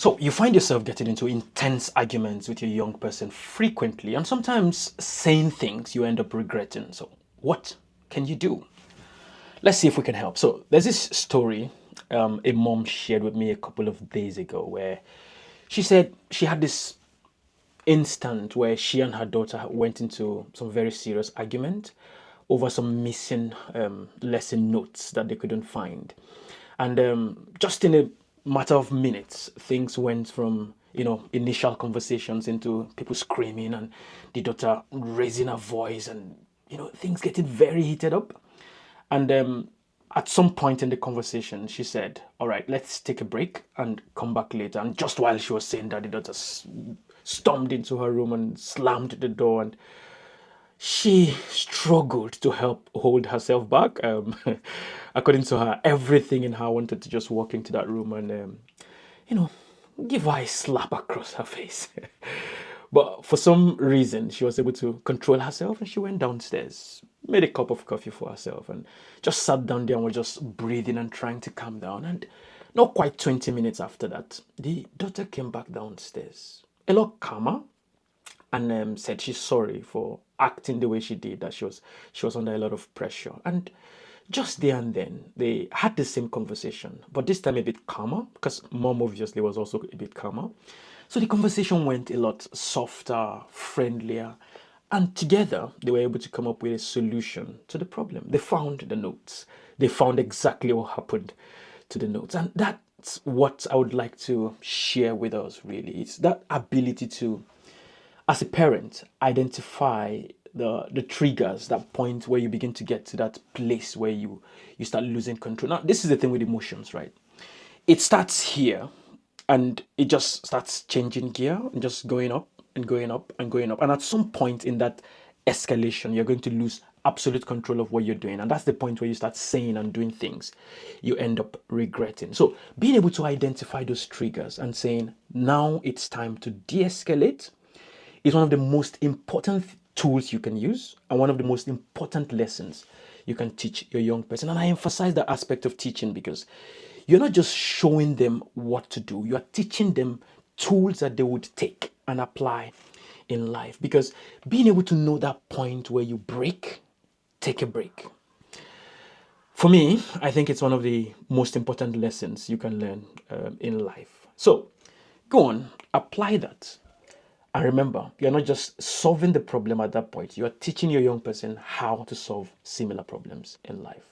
So you find yourself getting into intense arguments with your young person frequently, and sometimes saying things you end up regretting. So what can you do? Let's see if we can help. So there's this story a mom shared with me a couple of days ago where she said she had this instant where she and her daughter went into some very serious argument over some missing lesson notes that they couldn't find. And just in a matter of minutes, things went from initial conversations into people screaming and the daughter raising her voice and things getting very heated up. And at some point in the conversation, she said, "All right, let's take a break and come back later." And just while she was saying that, the daughter stormed into her room and slammed the door. And she struggled to help hold herself back. According to her, everything in her wanted to just walk into that room and, you know, give her a slap across her face. But for some reason, she was able to control herself and she went downstairs, made a cup of coffee for herself, and just sat down there and was just breathing and trying to calm down. And not quite 20 minutes after that, the daughter came back downstairs, a lot calmer, and said she's sorry for acting the way she did, that she was under a lot of pressure. And just there and then they had the same conversation, but this time a bit calmer, because mom obviously was also a bit calmer. So the conversation went a lot softer, friendlier, and together they were able to come up with a solution to the problem. They found the notes, they found exactly what happened to the notes, and that's what I would like to share with us. Really, it's that ability to, as a parent, identify the triggers, that point where you begin to get to that place where you start losing control. Now, this is the thing with emotions, right? It starts here and it just starts changing gear and just going up and going up and going up. And at some point in that escalation, you're going to lose absolute control of what you're doing. And that's the point where you start saying and doing things you end up regretting. So being able to identify those triggers and saying, now it's time to de-escalate, is one of the most important tools you can use and one of the most important lessons you can teach your young person. And I emphasize that aspect of teaching because you're not just showing them what to do, you are teaching them tools that they would take and apply in life. Because being able to know that point where you break, take a break. For me, I think it's one of the most important lessons you can learn in life. So go on, apply that. And remember, you're not just solving the problem at that point, you're teaching your young person how to solve similar problems in life.